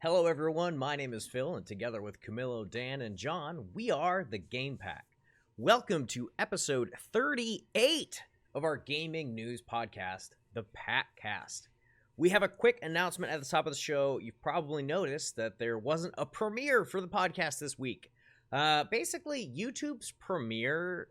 Hello everyone, my name is Phil, and together with Camilo, Dan, and John, we are the Game Pack. Welcome to episode 38 of our gaming news podcast, the PackCast. We have a quick announcement at the top of the show. You've probably noticed that there wasn't a premiere for the podcast this week. Basically, YouTube's premiere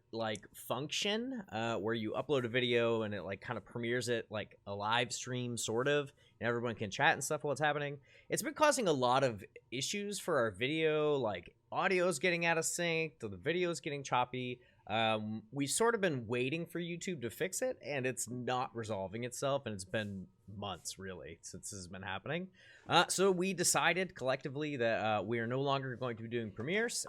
function, where you upload a video and it kind of premieres it like a live stream sort of, and everyone can chat and stuff while it's happening. It's been causing a lot of issues for our video, like audio's getting out of sync, the video's getting choppy. We've sort of been waiting for YouTube to fix it, and it's not resolving itself, and it's been months, really, since this has been happening. So we decided collectively that we are no longer going to be doing premieres.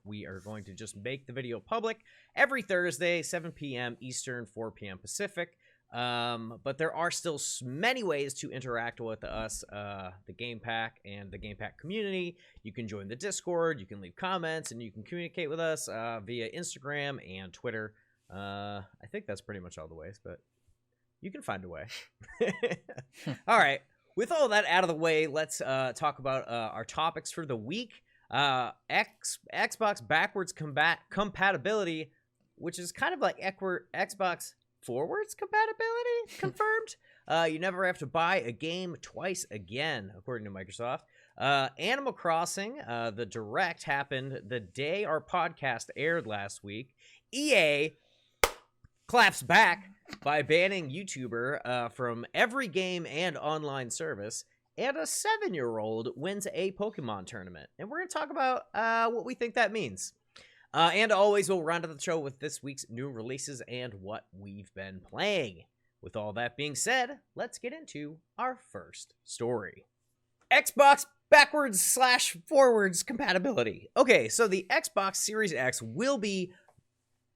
We are going to just make the video public every Thursday, 7 p.m. Eastern, 4 p.m. Pacific. But there are still many ways to interact with us, the Game Pack and the Game Pack community. You can join the Discord, you can leave comments, and you can communicate with us via Instagram and Twitter. I think that's pretty much all the ways, but you can find a way. All right. With all that out of the way, let's talk about our topics for the week. Xbox backwards compatibility, which is kind of like Xbox forwards compatibility confirmed. You never have to buy a game twice again, according to Microsoft. Animal Crossing, the Direct happened the day our podcast aired last week. EA claps back by banning YouTuber from every game and online service, and a 7-year-old wins a Pokemon tournament. And we're going to talk about what we think that means. And always, we'll round out the show with this week's new releases and what we've been playing. With all that being said, let's get into our first story. Xbox backwards/forwards compatibility. Okay, so the Xbox Series X will be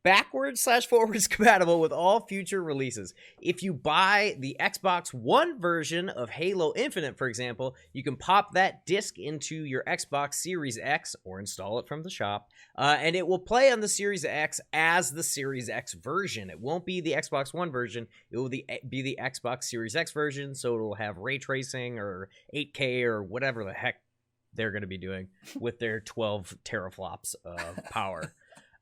backwards/forwards compatible with all future releases. If you buy the Xbox One version of Halo Infinite, for example, you can pop that disc into your Xbox Series X or install it from the shop, and it will play on the Series X as the Series X version. It won't be the Xbox One version. It will be the Xbox Series X version, so it will have ray tracing or 8K or whatever the heck they're going to be doing with their 12 teraflops of power.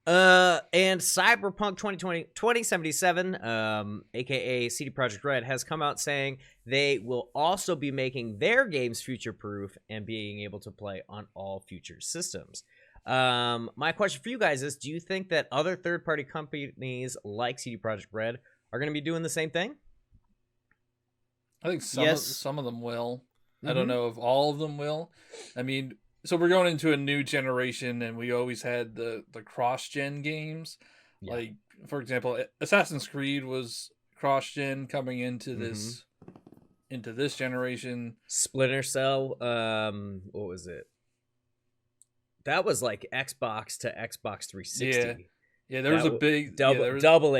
And Cyberpunk 2077, aka CD Projekt Red, has come out saying they will also be making their games future-proof and being able to play on all future systems. My question for you guys is, do you think that other third-party companies like CD Projekt Red are going to be doing the same thing? I think some of them will. Mm-hmm. I don't know if all of them will. I mean, so we're going into a new generation, and we always had the cross-gen games. Yeah. Like, for example, Assassin's Creed was cross-gen coming into this generation. Splinter Cell, what was it? That was like Xbox to Xbox 360. Yeah, there was a big double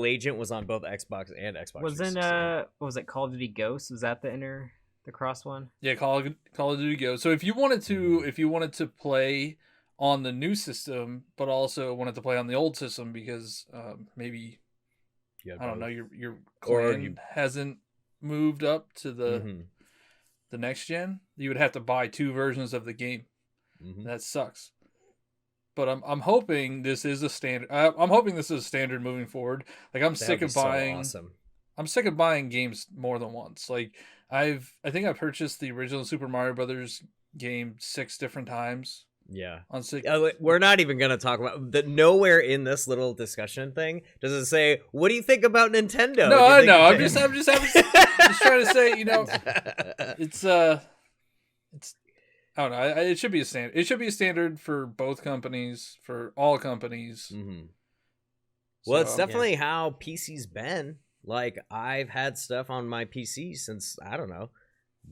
Agent was on both Xbox and Xbox. Wasn't what was it, Call of Duty Ghosts? Was that the cross one? Yeah, Call of Duty Ghosts. So if you wanted to play on the new system, but also wanted to play on the old system because maybe I don't know, your clan hasn't moved up to the next gen, you would have to buy two versions of the game. That sucks. But I'm hoping this is a standard. I'm hoping this is a standard moving forward. Like, I'm sick of buying. So awesome. I'm sick of buying games more than once. Like, I think I purchased the original Super Mario Brothers game 6 different times. Yeah. On 6. We're not even going to talk about that. Nowhere in this little discussion thing does it say, what do you think about Nintendo? No, I know. I'm just trying to say, it's I don't know. It should be a standard. It should be a standard for both companies, for all companies. Well, it's definitely how PC's been. Like, I've had stuff on my PC since, I don't know,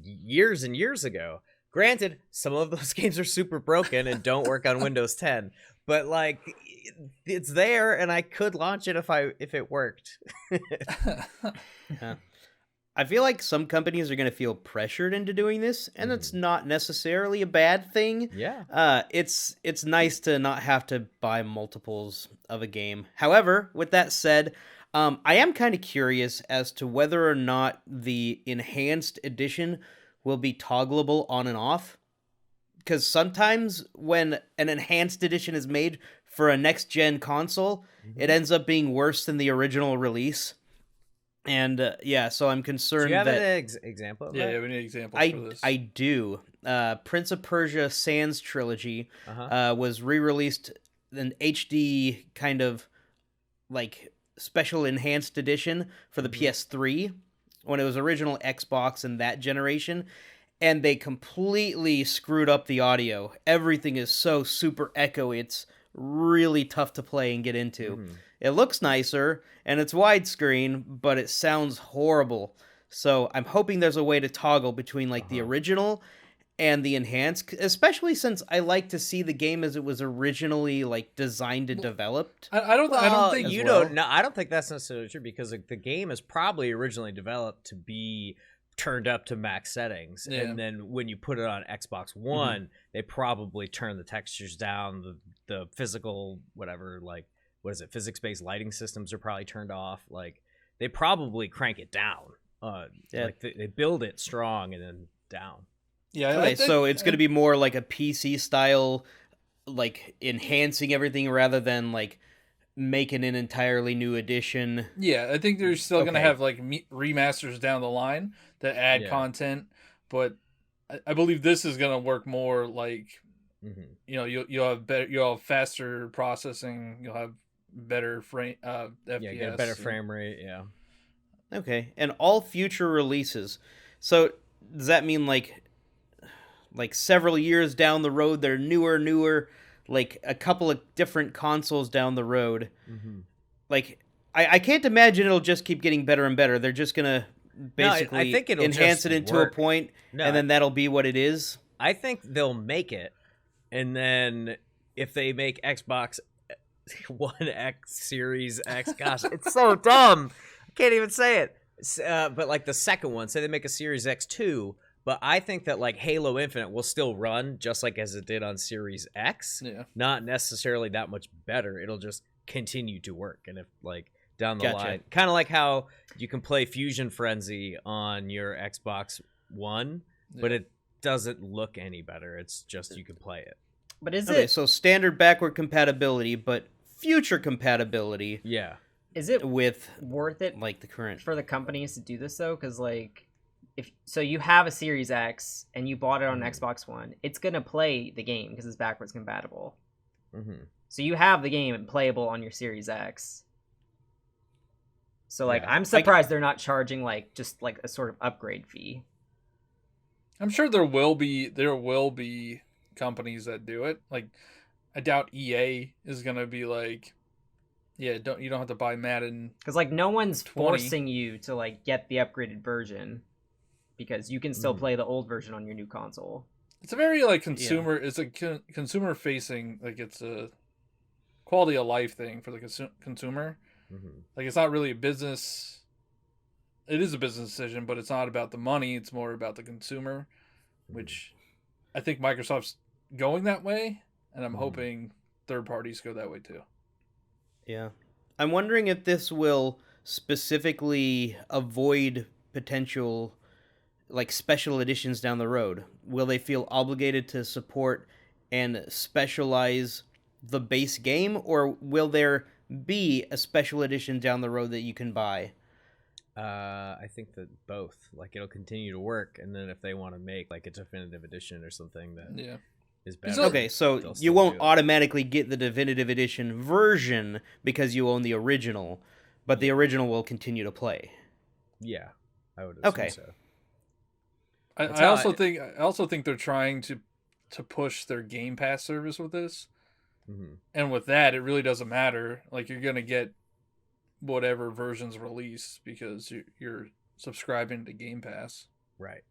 years and years ago. Granted, some of those games are super broken and don't work on Windows 10, but like, it's there, and I could launch it if it worked. I feel like some companies are going to feel pressured into doing this, and that's not necessarily a bad thing. Yeah. It's nice to not have to buy multiples of a game. However, with that said, I am kind of curious as to whether or not the enhanced edition will be toggleable on and off. Because sometimes when an enhanced edition is made for a next-gen console, it ends up being worse than the original release. And so I'm concerned Do you have that... an example of that? Yeah, we need examples for this. I do. Prince of Persia Sands Trilogy was re-released an HD kind of like special enhanced edition for the PS3 when it was original Xbox and that generation, and they completely screwed up the audio. Everything is so super echoey. It's really tough to play and get into. It looks nicer and it's widescreen, but it sounds horrible. So I'm hoping there's a way to toggle between like the original and the enhanced, especially since I like to see the game as it was originally like designed and developed. I don't think you don't. No, I don't think that's necessarily true because like, the game is probably originally developed to be turned up to max settings, and then when you put it on Xbox One, they probably turn the textures down, the physical whatever, like what is it, physics-based lighting systems are probably turned off. Like they probably crank it down. Like they build it strong and then down. Yeah. Okay, so it's going to be more like a PC style, like enhancing everything rather than like making an entirely new edition. Yeah, I think they're still going to have like remasters down the line that add content, but I believe this is going to work more like, you know, you'll have faster processing, you'll have better frame FPS. Yeah, get a better frame rate. Yeah. Okay, and all future releases. So does that mean like several years down the road, they're newer, like a couple of different consoles down the road? Like I can't imagine it'll just keep getting better and better. They're just gonna basically I think it'll enhance just it into work. a point, and then that'll be what it is. I think they'll make it, and then if they make Xbox One X, Series X, gosh, it's so dumb. I can't even say it. But like the second one, say they make a Series X2, but I think that like Halo Infinite will still run just like as it did on Series X. Yeah. Not necessarily that much better. It'll just continue to work. And if like down the line, kind of like how you can play Fusion Frenzy on your Xbox One, but it doesn't look any better. It's just you can play it. But is Okay, it so standard backward compatibility, but future compatibility. Yeah. is it with worth it like the current. for the companies to do this though? Because like, if so, you have a Series X and you bought it on Xbox One, it's gonna play the game because it's backwards compatible. So you have the game playable on your Series X. So like, I'm surprised they're not charging like just like a sort of upgrade fee. I'm sure there will be companies that do it. Like, I doubt EA is gonna be like, you don't have to buy Madden, because like no one's 20. forcing you to like get the upgraded version, because you can still play the old version on your new console. It's a very like consumer. It's a consumer facing, like it's a quality of life thing for the consumer. Like it's not really a business. It is a business decision, but it's not about the money. It's more about the consumer, which I think Microsoft's going that way, and I'm hoping third parties go that way too. Yeah. I'm wondering if this will specifically avoid potential like special editions down the road. Will they feel obligated to support and specialize the base game, or will there be a special edition down the road that you can buy? I think that both. Like it'll continue to work, and then if they want to make like a definitive edition or something that is better. Okay, so you won't automatically get the definitive edition version because you own the original, but the original will continue to play. Yeah, I would assume so. I also think they're trying to push their Game Pass service with this, and with that, it really doesn't matter. Like you're gonna get whatever versions release because you're subscribing to Game Pass. Right.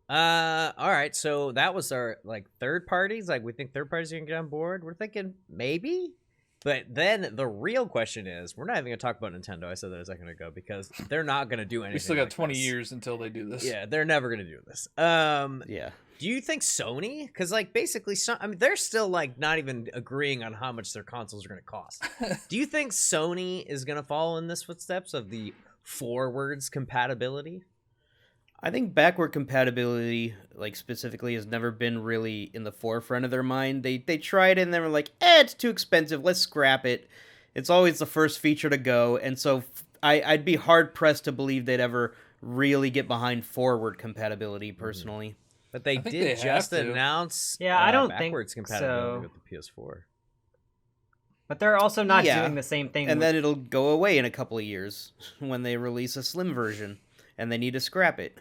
All right. So that was our like third parties. Like we think third parties are gonna get on board. We're thinking maybe. But then the real question is, we're not even going to talk about Nintendo. I said that a second ago because they're not going to do anything. We still got like 20 this. years until they do this. Yeah, they're never going to do this. Yeah. Do you think Sony? Because like basically, I mean, they're still like not even agreeing on how much their consoles are going to cost. Do you think Sony is going to follow in this footsteps of the forwards compatibility? I think backward compatibility, like specifically, has never been really in the forefront of their mind. They tried it and they were like, it's too expensive, let's scrap it. It's always the first feature to go, and so I'd be hard pressed to believe they'd ever really get behind forward compatibility personally. But they did just announce I don't backwards think compatibility so. with the PS4. But they're also not doing the same thing. And then it'll go away in a couple of years when they release a slim version and they need to scrap it.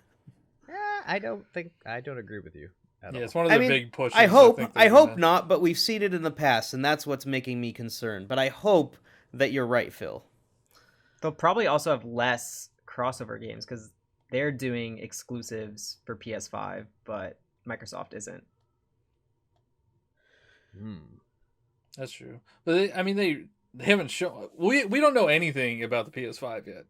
I don't agree with you at all. It's one of the big pushes. I hope not, but we've seen it in the past, and that's what's making me concerned. But I hope that you're right, Phil. They'll probably also have less crossover games because they're doing exclusives for PS5, but Microsoft isn't. That's true. But they haven't shown. We don't know anything about the PS5 yet.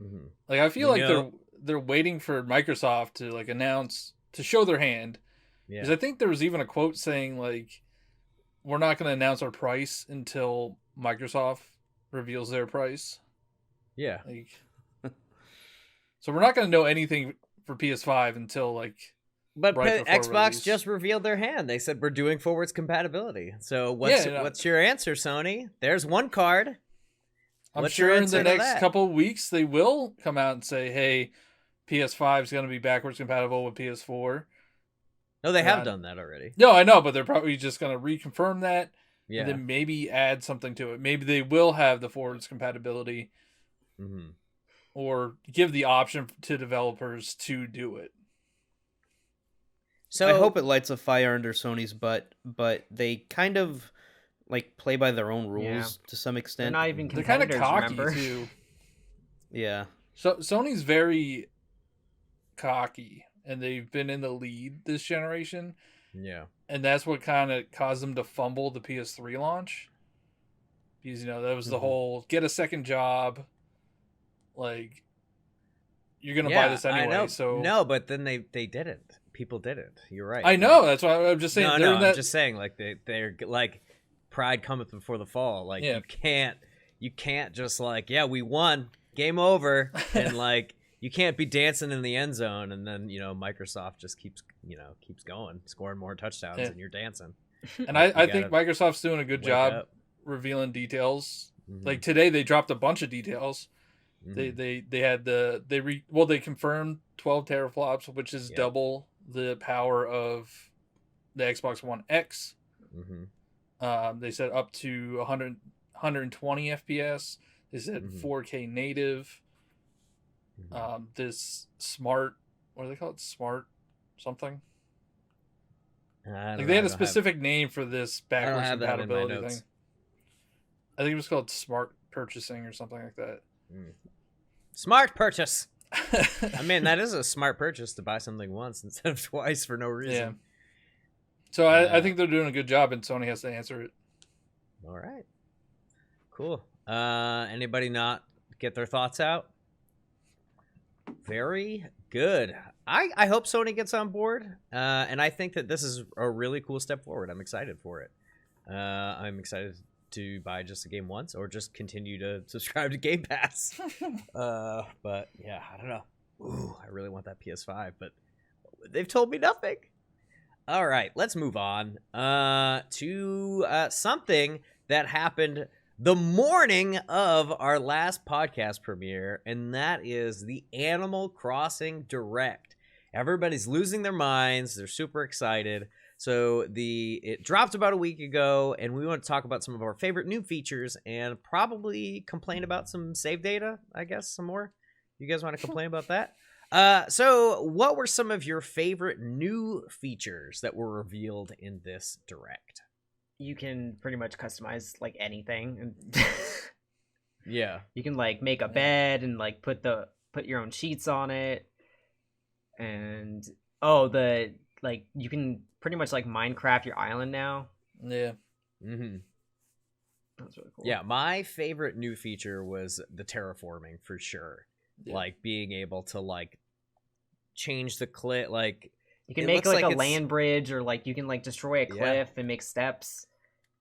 Mm-hmm. Like I feel they're waiting for Microsoft to like announce, to show their hand. Because I think there was even a quote saying like, we're not going to announce our price until Microsoft reveals their price. Yeah. Like, so we're not going to know anything for PS5 until like. But right Xbox release. just revealed their hand. They said we're doing forwards compatibility. So what's your answer, Sony? There's one card. I'm sure in the next couple of weeks they will come out and say, "Hey, PS5 is going to be backwards compatible with PS4." No, they have done that already. No, I know, but they're probably just going to reconfirm that, and then maybe add something to it. Maybe they will have the forwards compatibility, or give the option to developers to do it. So I hope it lights a fire under Sony's butt, but they kind of like play by their own rules to some extent. They're not even They're kind of cocky remember? too. Yeah. So Sony's very cocky, and they've been in the lead this generation. Yeah. And that's what kind of caused them to fumble the PS3 launch. Because that was the whole get a second job, like you're gonna buy this anyway. I know. So no, but then they didn't. People didn't. You're right. I know. That's why I'm just saying. No, I'm just saying. Like they're like, pride cometh before the fall. Like you can't just like, we won, game over, and like you can't be dancing in the end zone, and then Microsoft just keeps going, scoring more touchdowns, and you're dancing. And I think Microsoft's doing a good job revealing details. Like today, they dropped a bunch of details. They had they confirmed 12 teraflops, which is double the power of the Xbox One X. They said up to 120 FPS. They said 4K native. This smart, what do they call it? Smart something. They had a specific name for this backwards compatibility thing. I think it was called smart purchasing or something like that. Smart purchase. I mean, that is a smart purchase to buy something once instead of twice for no reason. Yeah. So I think they're doing a good job, and Sony has to answer it. All right. Cool. Anybody not get their thoughts out? Very good. I hope Sony gets on board, and I think that this is a really cool step forward. I'm excited for it. I'm excited to buy just a game once or just continue to subscribe to Game Pass. But yeah, I don't know. Ooh, I really want that PS5, but they've told me nothing. All right, let's move on to something that happened the morning of our last podcast premiere, and that is the Animal Crossing Direct. Everybody's losing their minds. They're super excited. So it dropped about a week ago, and we want to talk about some of our favorite new features and probably complain about some save data, I guess, some more. You guys want to complain about that? So what were some of your favorite new features that were revealed in this Direct? You can pretty much customize like anything. Yeah. You can like make a bed and like put your own sheets on it. And you can pretty much like Minecraft your island now. Yeah. That's really cool. Yeah, my favorite new feature was the terraforming for sure. Yeah. Like being able to like change the cliff, like you can make like a land bridge, or like you can like destroy a cliff and make steps.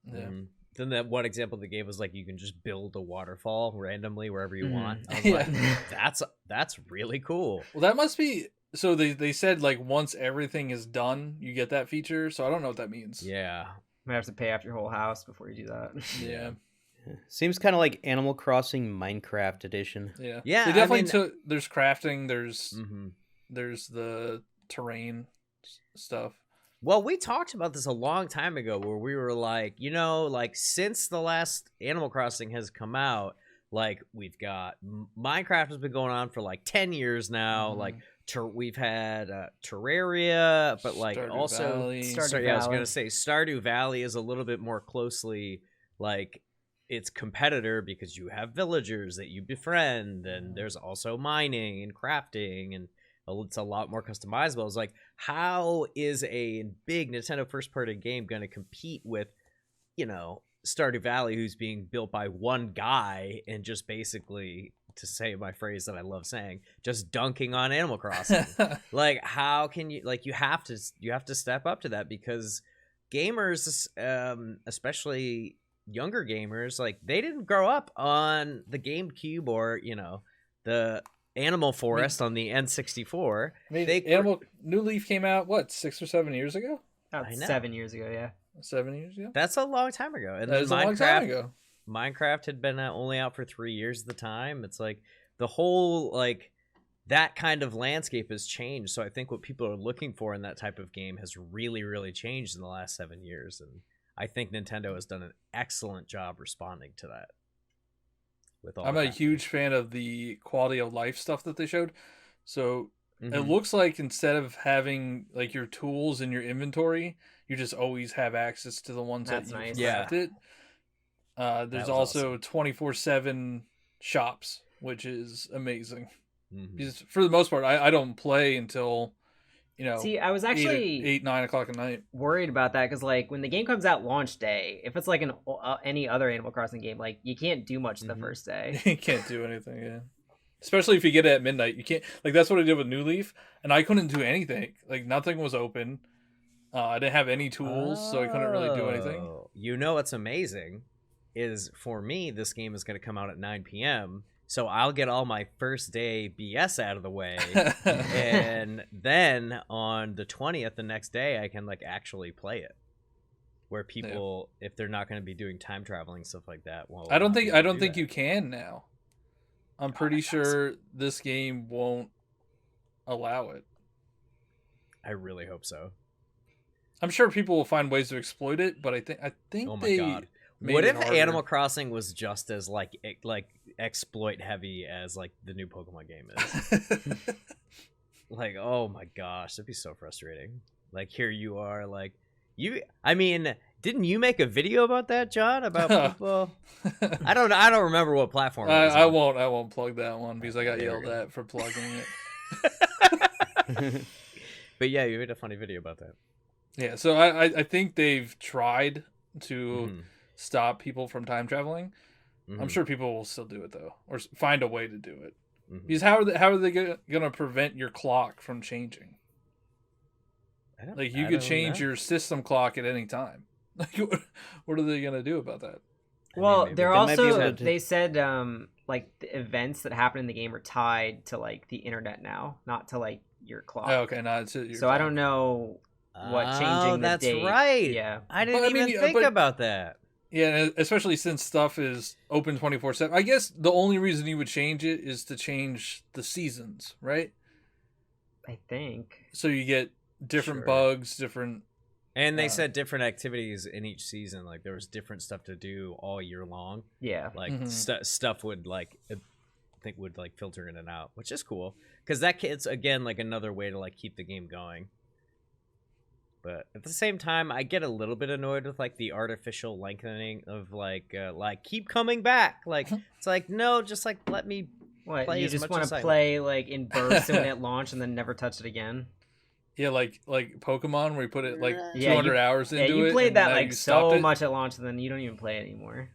Yeah. Then that one example they gave was like you can just build a waterfall randomly wherever you want. I was like, that's really cool. Well, that must be. So they said like once everything is done, you get that feature. So I don't know what that means. Yeah, You might have to pay off your whole house before you do that. Yeah. Seems kind of like Animal Crossing Minecraft edition. Yeah. Yeah. They definitely took. There's crafting. There's the terrain stuff. Well, we talked about this a long time ago where we were like, like since the last Animal Crossing has come out, like we've got Minecraft has been going on for like 10 years now. Like we've had Terraria, but like Stardew also Valley. I was going to say Stardew Valley is a little bit more closely like its competitor because you have villagers that you befriend and there's also mining and crafting and it's a lot more customizable. It's like, how is a big Nintendo first-party game going to compete with, Stardew Valley, who's being built by one guy and just basically, to say my phrase that I love saying, just dunking on Animal Crossing? Like, how can you? Like, you have to step up to that because gamers, especially younger gamers, like they didn't grow up on the GameCube or the Animal Forest on the N64. New Leaf came out 6 or 7 years ago? About 7 years ago, yeah. 7 years ago? That's a long time ago. And that was a long time ago. Minecraft had been only out for 3 years at the time. It's like the whole like that kind of landscape has changed. So I think what people are looking for in that type of game has really, really changed in the last 7 years. And I think Nintendo has done an excellent job responding to that. I'm a huge fan of the quality of life stuff that they showed. So it looks like instead of having like your tools in your inventory, you just always have access to the ones that you crafted. There's also 24/7 shops, which is amazing. Because for the most part, I don't play until See, I was actually 8, 9 o'clock at night. Worried about that because, like, when the game comes out launch day, if it's like any other Animal Crossing game, like you can't do much the first day. You can't do anything, yeah. Especially if you get it at midnight, you can't. Like that's what I did with New Leaf, and I couldn't do anything. Like nothing was open. I didn't have any tools, so I couldn't really do anything. What's amazing is for me, this game is going to come out at 9 p.m. So I'll get all my first day BS out of the way, and then on the 20th, the next day, I can like actually play it. Where people, if they're not going to be doing time traveling stuff like that, well, I don't think you can now. I'm pretty sure this game won't allow it. I really hope so. I'm sure people will find ways to exploit it, but I think oh my god. What if Animal Crossing was just as like exploit heavy as like the new Pokemon game is? Like, oh my gosh, that'd be so frustrating. Like here you are, like didn't you make a video about that, John? About people? I don't remember what platform. I won't plug that one because I got yelled at for plugging it. But yeah, you made a funny video about that. Yeah, so I think they've tried to stop people from time traveling. I'm sure people will still do it though, or find a way to do it. Because how are they gonna prevent your clock from changing? Like you could change your system clock at any time. Like what are they gonna do about that? Well, they said like the events that happen in the game are tied to like the internet now, not to like your clock. Oh, okay, not to your so clock. I don't know what changing the date. That's right. Yeah, I didn't even think about that. Yeah, especially since stuff is open 24/7. I guess the only reason you would change it is to change the seasons, right? I think. So you get different bugs, different... And they said different activities in each season. Like, there was different stuff to do all year long. Yeah. Like, stuff would, like, I think would, like, filter in and out, which is cool. Because it's, again, like, another way to, like, keep the game going. But at the same time, I get a little bit annoyed with like the artificial lengthening of like keep coming back. Like it's like no, just like let me play. You just want to play like in bursts when it launched and then never touch it again. Yeah, like Pokemon where you put it like 200 hours into it. Yeah, you played that like so much at launch and then you don't even play it anymore.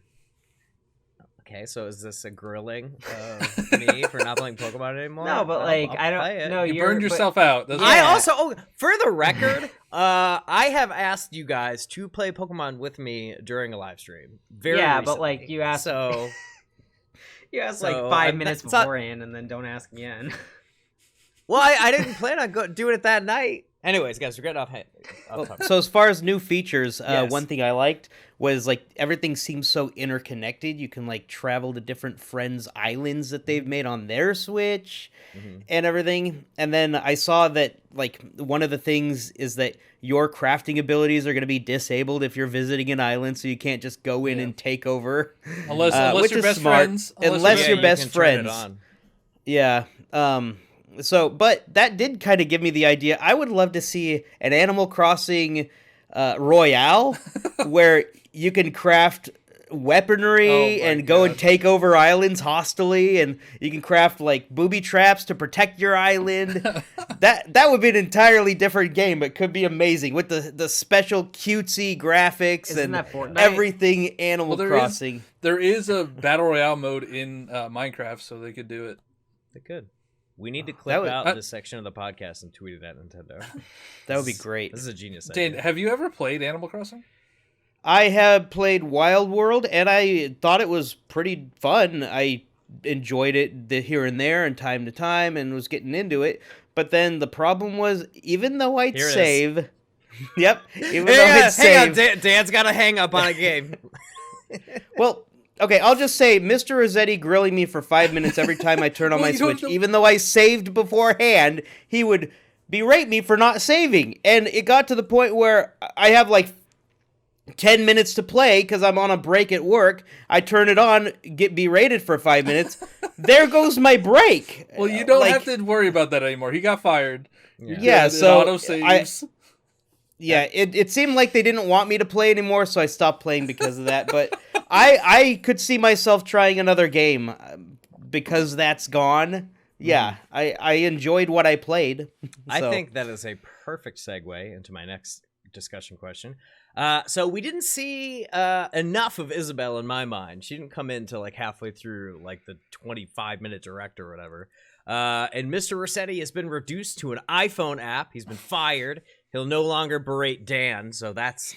Okay, so is this a grilling of me for not playing Pokemon anymore. No, but like I'll I play it. don't. No, You burned yourself out. That's I what- also, for the record, I have asked you guys to play Pokemon with me during a live stream. Very Yeah, recently. but like you asked, So you asked so, like 5 minutes that's not- beforehand, and then don't ask again. well, I didn't plan on doing it that night. Anyways, guys, we're getting off topic. So as far as new features, Yes. one thing I liked was like everything seems so interconnected. You can like travel to different friends' islands that they've made on their Switch and everything. And then I saw that like one of the things is that your crafting abilities are going to be disabled if you're visiting an island, so you can't just go in and take over. Unless which you're is best smart. friends. Unless Yeah, you're you best can turn it friends. on. Yeah. So, but that did kind of give me the idea. I would love to see an Animal Crossing Royale where you can craft weaponry and go and take over islands hostily, and you can craft like booby traps to protect your island. that would be an entirely different game, but could be amazing with the special cutesy graphics Isn't and that Fortnite? everything Animal Well, Crossing. There is a battle royale mode in Minecraft, so they could do it. They could. We need to clip would- out this section of the podcast and tweet it at Nintendo. That would be great. This is a genius Dan, idea. have you ever played Animal Crossing? I have played Wild World, and I thought it was pretty fun. I enjoyed it here and there and time to time and was getting into it. But then the problem was, even though I'd Here it is. save... Yep. Even though I'd hang on, save... Dan's got a hang up on a game. Well, okay, I'll just say Mr. Rossetti grilling me for 5 minutes every time I turn on Well, my you don't Switch. know- Even though I saved beforehand, he would berate me for not saving. And it got to the point where I have like 10 minutes to play because I'm on a break at work. I turn it on, get berated for 5 minutes. There goes my break. Well, you don't Like, have to worry about that anymore. He got fired. Yeah, It so auto saves. Yeah, it seemed like they didn't want me to play anymore, so I stopped playing because of that. But I could see myself trying another game because that's gone. Yeah, I enjoyed what I played. I So- think that is a perfect segue into my next discussion question. So we didn't see enough of Isabelle in my mind. She didn't come in till like halfway through like the 25-minute direct or whatever. And Mr. Rossetti has been reduced to an iPhone app. He's been fired. He'll no longer berate Dan, so that's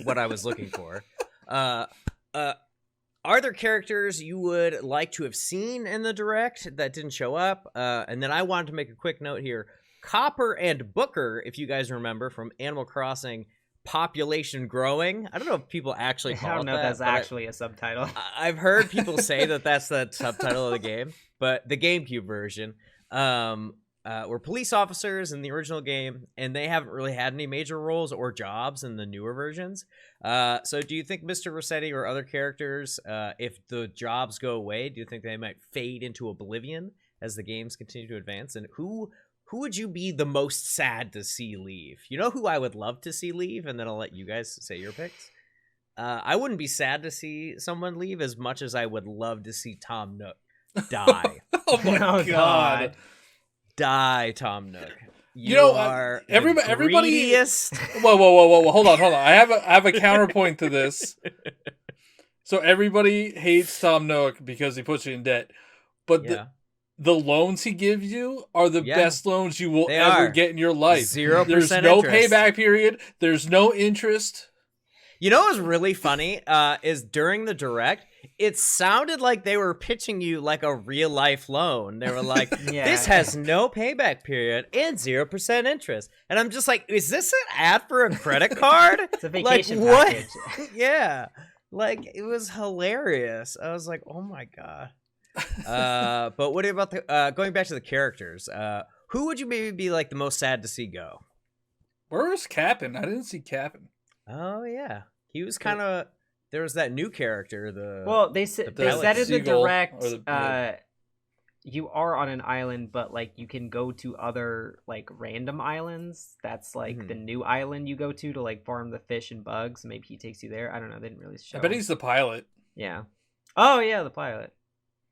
what I was looking for. Are there characters you would like to have seen in the direct that didn't show up? And then I wanted to make a quick note here. Copper and Booker, if you guys remember from Animal Crossing, Population Growing. I don't know if people actually call I don't it know if that, that's but actually a subtitle. I've heard people say that that's the subtitle of the game, but the GameCube version were police officers in the original game, and they haven't really had any major roles or jobs in the newer versions. So do you think Mr. Rossetti or other characters, if the jobs go away, do you think they might fade into oblivion as the games continue to advance? And who would you be the most sad to see leave? You know who I would love to see leave, and then I'll let you guys say your picks. I wouldn't be sad to see someone leave as much as I would love to see Tom Nook die. Oh my Oh, god. Die, Tom Nook. You know, are everybody- the greediest. Whoa. Hold on. I have a counterpoint to this. So everybody hates Tom Nook because he puts you in debt. But Yeah. the loans he gives you are the Yeah. best loans you will They ever are. get in your life. 0% There's no interest. payback period. There's no interest. You know what was really funny is during the direct, it sounded like they were pitching you like a real life loan. They were like, Yeah. this has no payback period and 0% interest. And I'm just like, is this an ad for a credit card? It's a vacation what? package. Yeah. Like, it was hilarious. I was like, oh my God. But what about the going back to the characters? Who would you maybe be like the most sad to see go? Where's Cap'n? I didn't see Cap'n. Oh yeah, he was kind of. There was that new character. Well, they said in the seagull, direct, or the- you are on an island, but like you can go to other like random islands. That's like the new island you go to like farm the fish and bugs. Maybe he takes you there. I don't know. They didn't really show. I bet he's the pilot. Yeah. Oh yeah, the pilot.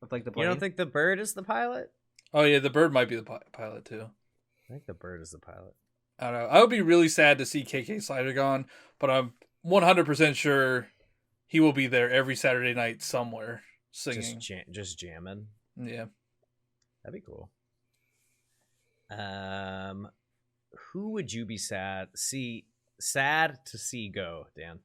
With like the You plane. don't think the bird is the pilot? Oh yeah, the bird might be the pilot too. I think the bird is the pilot. I don't know. I would be really sad to see KK Slider gone, but I'm 100% sure he will be there every Saturday night somewhere singing. Just jamming. Yeah. That'd be cool. Who would you be sad to see go, Dan?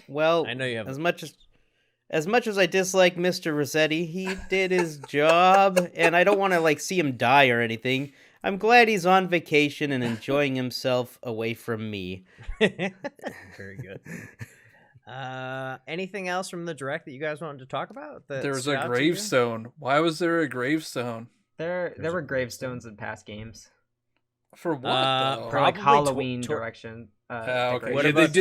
Well, I know you have as much as I dislike Mr. Rossetti, he did his job, and I don't want to like see him die or anything. I'm glad he's on vacation and enjoying himself away from me. Very good. Anything else from the direct that you guys wanted to talk about? There was a gravestone. Why was there a gravestone? There were gravestones in past games. For what? Though? For like Halloween direction. Okay. What Yeah, about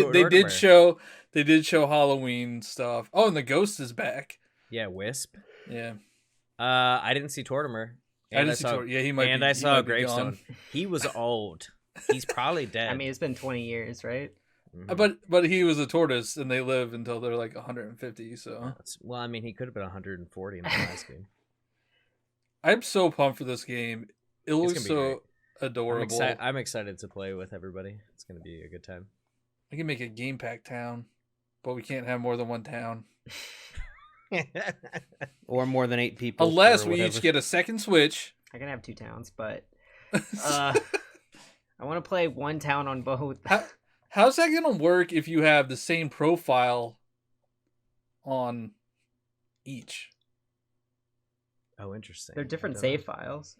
they did show Halloween stuff. Oh, and the ghost is back. Yeah, Wisp. Yeah. I didn't see Tortimer. I saw a gravestone. He was old. He's probably dead. I mean, it's been 20 years, right? Mm-hmm. But he was a tortoise, and they live until they're like 150. So well, I mean, he could have been 140 in the last game. I'm so pumped for this game. It looks so adorable. I'm excited to play with everybody. It's gonna be a good time. We can make a game pack town, but we can't have more than one town. Or more than 8 people. Unless we each get a second Switch. I can have 2 towns, but I want to play one town on both. How's that going to work if you have the same profile on each? Oh, interesting. They're different save files.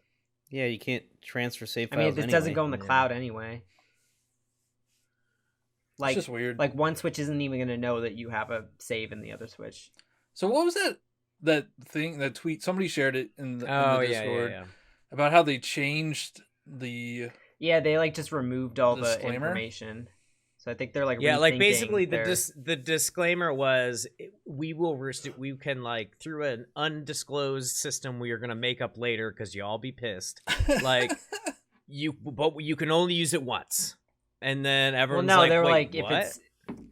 Yeah, you can't transfer save files. I mean, this doesn't go in the cloud anyway. Like, it's just weird. Like, one Switch isn't even going to know that you have a save in the other Switch. So what was that tweet? Somebody shared it in the Discord about how they changed the... Yeah, they like just removed all the information. So I think they're like like basically the disclaimer was we can like through an undisclosed system we are gonna make up later because you all be pissed. Like but you can only use it once, and then everyone's like, they were like, if what? It's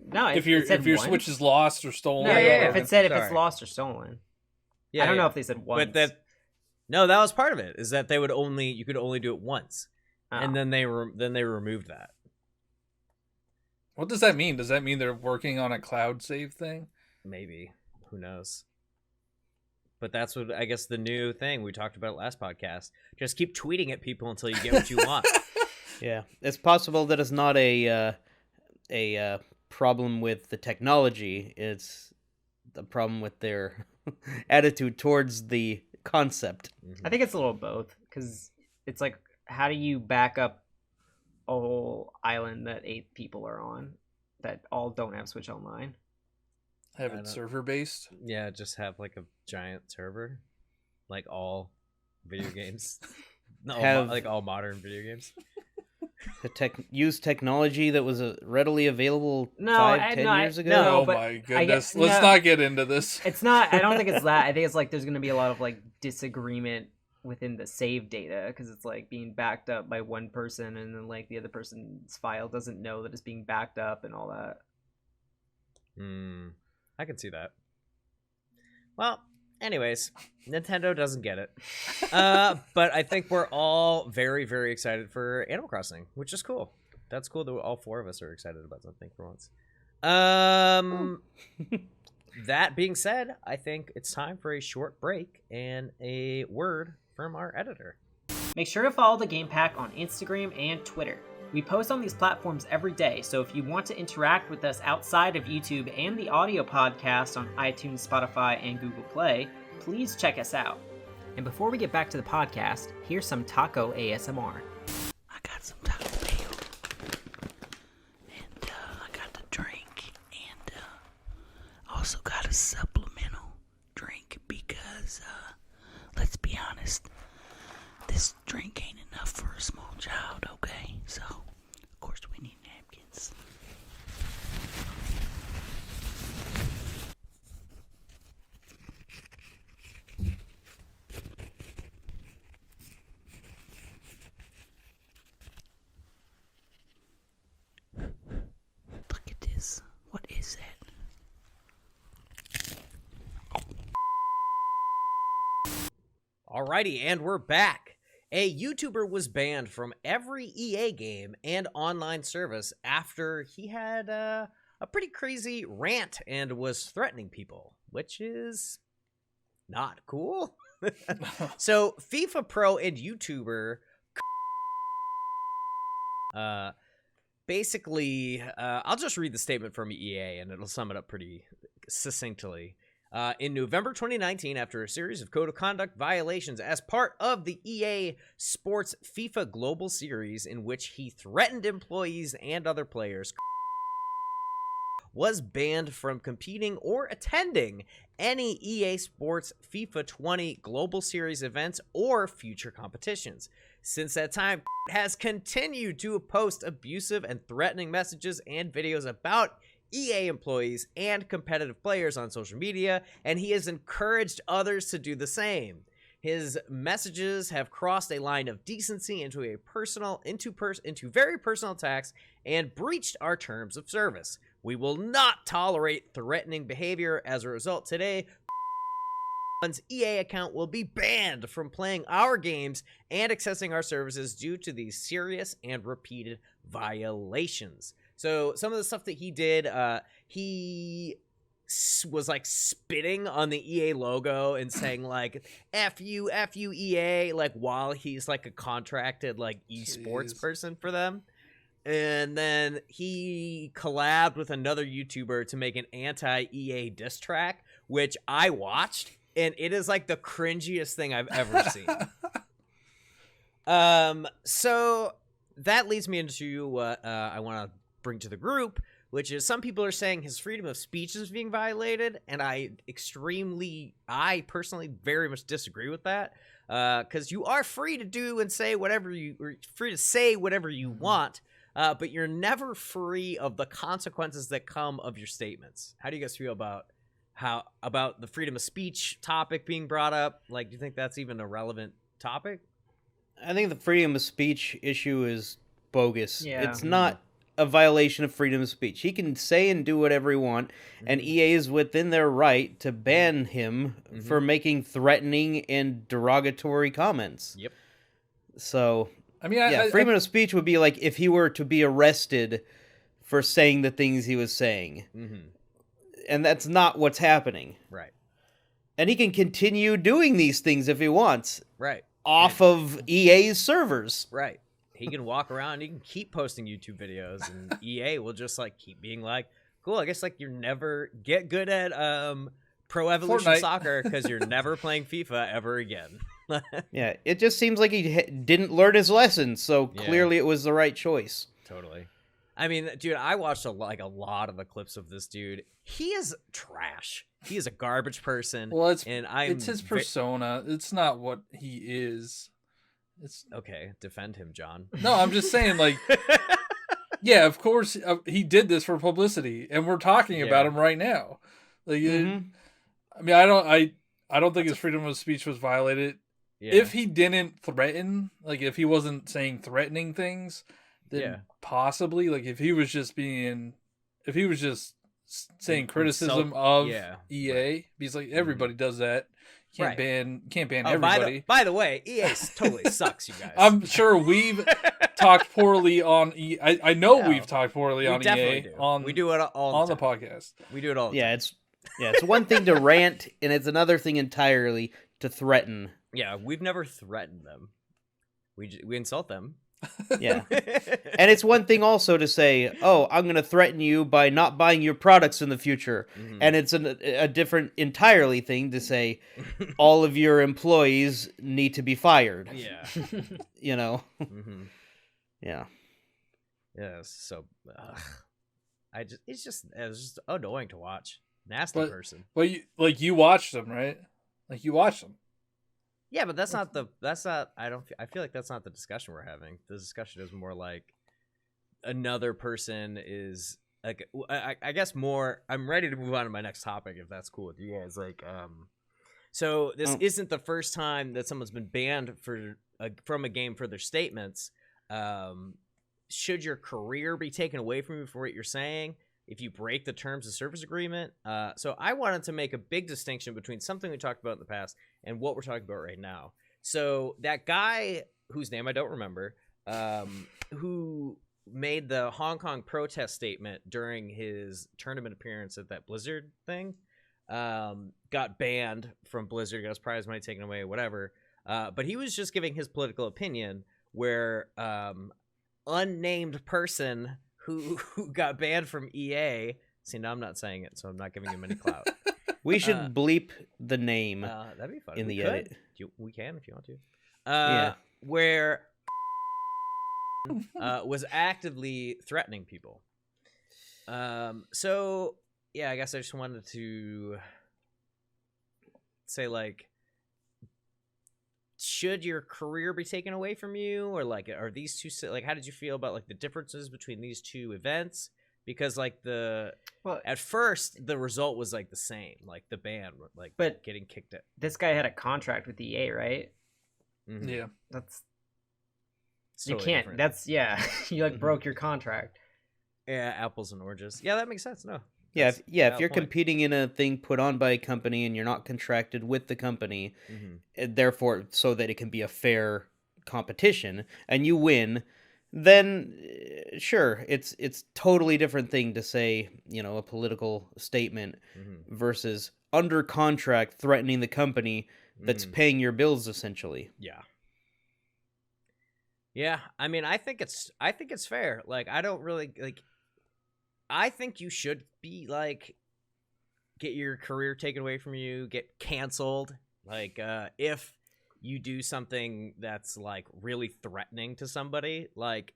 no if your Switch is lost or stolen. If it said if it's lost or stolen. Yeah, I don't know if they said once. But that was part of it. Is that you could only do it once, and then they removed that. What does that mean? Does that mean they're working on a cloud save thing? Maybe. Who knows? But that's what I guess the new thing we talked about last podcast. Just keep tweeting at people until you get what you want. Yeah, it's possible that it's not a problem with the technology. It's the problem with their attitude towards the concept. I think it's a little both, because it's like, how do you back up a whole island that 8 people are on that all don't have Switch Online? Have it server based? Yeah, just have like a giant server, like all video games. Like all modern video games. Use technology that was readily available 10 years ago. No, my goodness. Let's not get into this. It's not. I don't think it's that. I think it's like there's going to be a lot of like disagreement within the save data, because it's like being backed up by one person and then like the other person's file doesn't know that it's being backed up and all that. I can see that. Well, anyways, Nintendo doesn't get it. But I think we're all very, very excited for Animal Crossing, which is cool. That's cool that all 4 of us are excited about something for once. That being said, I think it's time for a short break and a word from our editor. Make sure to follow the Game Pack on Instagram and Twitter. We post on these platforms every day, so if you want to interact with us outside of YouTube and the audio podcast on iTunes, Spotify, and Google Play, please check us out. And before we get back to the podcast, here's some taco ASMR. I got some Taco Bell, and I got the drink, and also got a supplemental drink because, let's be honest, this drink ain't enough for a small child, okay? So, of course, we need napkins. Look at this. What is that? Alrighty, and we're back. A YouTuber was banned from every EA game and online service after he had a pretty crazy rant and was threatening people, which is not cool. So FIFA Pro and YouTuber basically, I'll just read the statement from EA and it'll sum it up pretty succinctly. In November 2019, after a series of code of conduct violations as part of the EA Sports FIFA Global Series in which he threatened employees and other players, was banned from competing or attending any EA Sports FIFA 20 Global Series events or future competitions. Since that time, has continued to post abusive and threatening messages and videos about EA employees and competitive players on social media, and he has encouraged others to do the same. His messages have crossed a line of decency into very personal attacks and breached our terms of service. We will not tolerate threatening behavior. As a result, today, EA account will be banned from playing our games and accessing our services due to these serious and repeated violations. So some of the stuff that he did, he was like spitting on the EA logo and saying like F you EA, like while he's like a contracted like esports person for them. And then he collabed with another YouTuber to make an anti-EA diss track, which I watched, and it is like the cringiest thing I've ever seen. So that leads me into what I want to bring to the group, which is some people are saying his freedom of speech is being violated, and I personally very much disagree with that, because you are free to do and say whatever you want, but you're never free of the consequences that come of your statements. How do you guys feel about the freedom of speech topic being brought up? Like, do you think that's even a relevant topic? I think the freedom of speech issue is bogus. Yeah. It's not a violation of freedom of speech. He can say and do whatever he wants, and EA is within their right to ban him for making threatening and derogatory comments. Yep. So, I mean, freedom of speech would be like if he were to be arrested for saying the things he was saying. And that's not what's happening. Right. And he can continue doing these things if he wants. Right. Off of EA's servers. Right. He can walk around, he can keep posting YouTube videos, and EA will just like keep being like, cool, I guess like you're never get good at Pro Evolution Fortnite. Soccer because you're never playing FIFA ever again. Yeah, it just seems like he didn't learn his lesson, so clearly it was the right choice. Totally. I mean, dude, I watched a lot of the clips of this dude. He is trash. He is a garbage person. Well, it's his persona. It's not what he is. It's okay. Defend him, John. No, I'm just saying, like, yeah, of course he did this for publicity, and we're talking about him right now. Like, I mean, I don't think his freedom of speech was violated. Yeah. If he didn't threaten, like, if he wasn't saying threatening things, then possibly, like, if he was just saying criticism of EA, because like everybody does that. Can't ban everybody. By the way, EA totally sucks, you guys. I'm sure we've talked poorly on EA. I know we've talked poorly on EA. We do it all on the podcast. We do it all the time. It's one thing to rant, and it's another thing entirely to threaten. Yeah, we've never threatened them. We insult them. Yeah. And it's one thing also to say, oh, I'm going to threaten you by not buying your products in the future. And it's a different entirely thing to say all of your employees need to be fired. Yeah. You know? Yeah. Yeah, so it's just annoying to watch. Nasty person. But you watched them, right? Like you watched them. Yeah, but I feel like that's not the discussion we're having. The discussion is more like another person is like, I guess more, I'm ready to move on to my next topic if that's cool with you guys. Like, so this isn't the first time that someone's been banned from a game for their statements. Should your career be taken away from you for what you're saying if you break the terms of service agreement? So I wanted to make a big distinction between something we talked about in the past and what we're talking about right now. So that guy, whose name I don't remember, who made the Hong Kong protest statement during his tournament appearance at that Blizzard thing, got banned from Blizzard, got his prize money taken away, whatever. But he was just giving his political opinion where unnamed person who got banned from EA. See, now I'm not saying it, so I'm not giving him any clout. We should bleep the name that'd be fun. in the edit. We can if you want to. Yeah. Where was actively threatening people. So yeah, I guess I just wanted to say, like, should your career be taken away from you, or like, are these two, like, how did you feel about like the differences between these two events? Because like at first the result was like the same, like the ban, like, but getting kicked out. This guy had a contract with EA, right? Mm-hmm. Yeah, that's totally you can't. Different. That's you like broke your contract. Yeah, apples and oranges. Yeah, that makes sense. No. Yeah, if you're competing in a thing put on by a company and you're not contracted with the company, therefore, so that it can be a fair competition, and you win, then sure, it's totally different thing to say, a political statement versus under contract threatening the company that's paying your bills, essentially. Yeah. Yeah, I mean, I think it's fair. Like, I don't really like. I think you should be like, get your career taken away from you, get canceled. Like, if you do something that's like really threatening to somebody, like,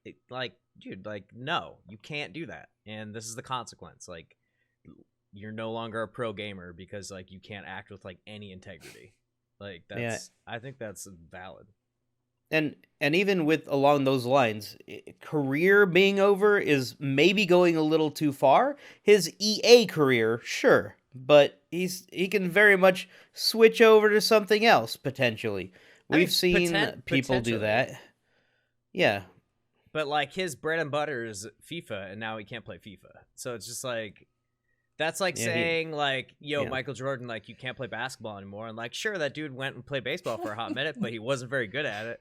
dude, like, no, you can't do that, and this is the consequence. Like, you're no longer a pro gamer because like you can't act with like any integrity. Like, that's I think that's valid. And even with along those lines, career being over is maybe going a little too far. His EA career, sure, but he can very much switch over to something else potentially. We've seen people do that. Yeah. But like, his bread and butter is FIFA, and now he can't play FIFA. So it's just like, that's like saying like, Michael Jordan, like, you can't play basketball anymore. And like, sure, that dude went and played baseball for a hot minute, but he wasn't very good at it.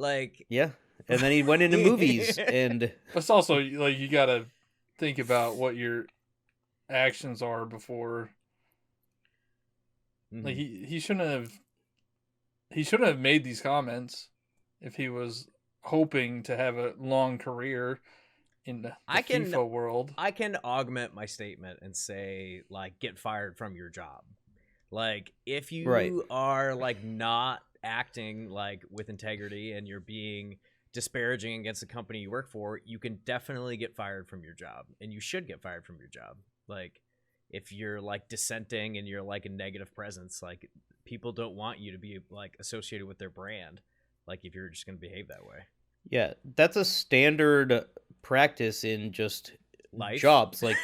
Like, yeah, and then he went into movies, and it's also like, you gotta think about what your actions are before. Like, he shouldn't have made these comments if he was hoping to have a long career in the FIFA world. I can augment my statement and say, like, get fired from your job. Like, if you are like not acting like with integrity and you're being disparaging against the company you work for, you can definitely get fired from your job, and you should get fired from your job. Like, if you're like dissenting and you're like a negative presence, like, people don't want you to be like associated with their brand, like, if you're just going to behave that way. Yeah, that's a standard practice in just life jobs, like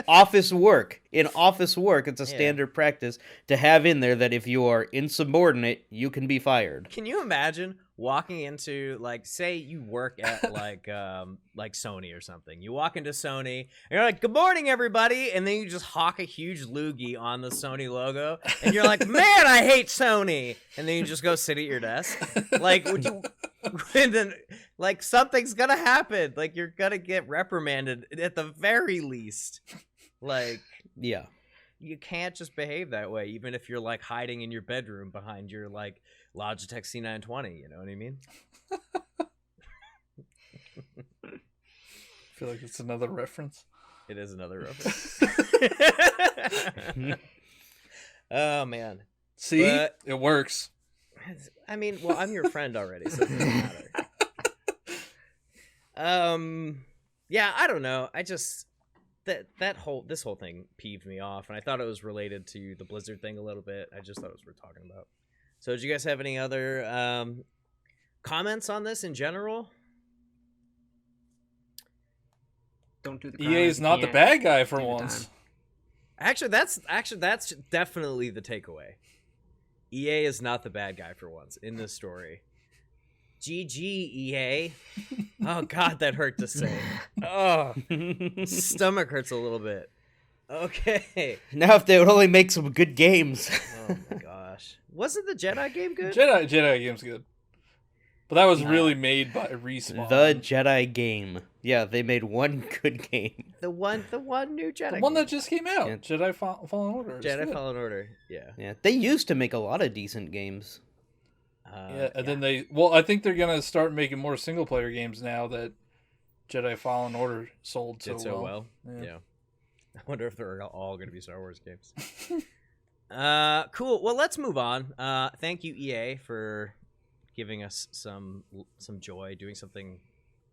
office work. In office work, it's a standard practice to have in there that if you are insubordinate, you can be fired. Can you imagine walking into, like, say you work at like Sony or something? You walk into Sony and you're like, "Good morning, everybody," and then you just hawk a huge loogie on the Sony logo, and you're like, "Man, I hate Sony," and then you just go sit at your desk. Like, would you? And then, like, something's gonna happen. Like, you're gonna get reprimanded at the very least. Like, yeah, you can't just behave that way, even if you're like hiding in your bedroom behind your like Logitech C920. You know what I mean? I feel like it's another reference. It is another reference. Oh man, see, it works. I mean, well, I'm your friend already, so it doesn't matter. Yeah, I don't know. I just this whole thing peeved me off, and I thought it was related to the Blizzard thing a little bit. I just thought it was worth talking about. So, did you guys have any other comments on this in general? Don't do the EA is not the bad guy for once. Actually, that's definitely the takeaway. EA is not the bad guy for once in this story. GG, EA. Oh, God, that hurt to say. Oh, stomach hurts a little bit. Okay. Now if they would only make some good games. Oh, my gosh. Wasn't the Jedi game good? Jedi game's good. But that was really made by Respawn. The Jedi game. Yeah, they made one good game. The one new Jedi. The one game. that just came out, Yeah. Jedi Fallen Order. Jedi Fallen Order. Yeah. Yeah, they used to make a lot of decent games. Then I think they're gonna start making more single player games now that Jedi Fallen Order sold so well. Yeah. I wonder if they're all going to be Star Wars games. Cool. Well, let's move on. Thank you, EA, for giving us some joy, doing something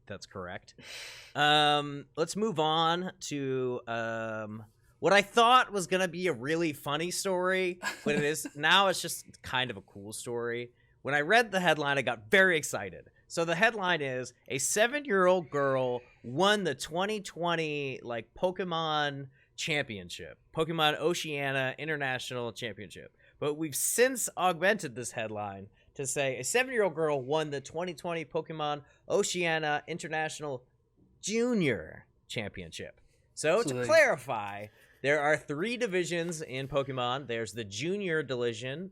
that's correct. Let's move on to what I thought was going to be a really funny story, but it is now it's just kind of a cool story. When I read the headline, I got very excited. So the headline is a 7-year-old girl won the 2020 Pokemon Championship, Pokemon Oceania International Championship. But we've since augmented this headline to say a 7-year-old girl won the 2020 Pokemon Oceania International Junior Championship. So to clarify, there are 3 divisions in Pokemon. There's the Junior division,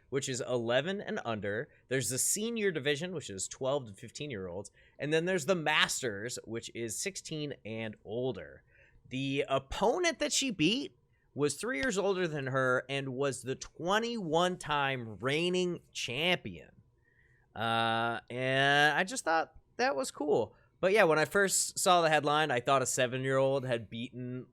which is 11 and under. There's the Senior division, which is 12 to 15-year-olds. And then there's the Masters, which is 16 and older. The opponent that she beat was 3 years older than her and was the 21-time reigning champion. And I just thought that was cool. But yeah, when I first saw the headline, I thought a 7-year-old had beaten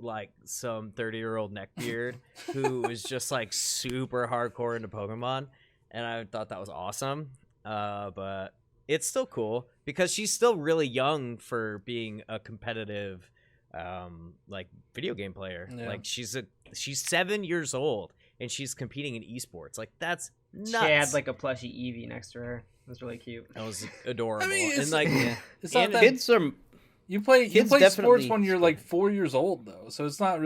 some 30-year-old neckbeard who was just super hardcore into Pokemon, and I thought that was awesome. But it's still cool because she's still really young for being a competitive, video game player. Yeah. She's 7 years old and she's competing in esports. That's nuts. She had a plushie Eevee next to her. It was really cute. That was adorable. I mean, it's not that kids are. You play sports when you're 4 years old though, so it's not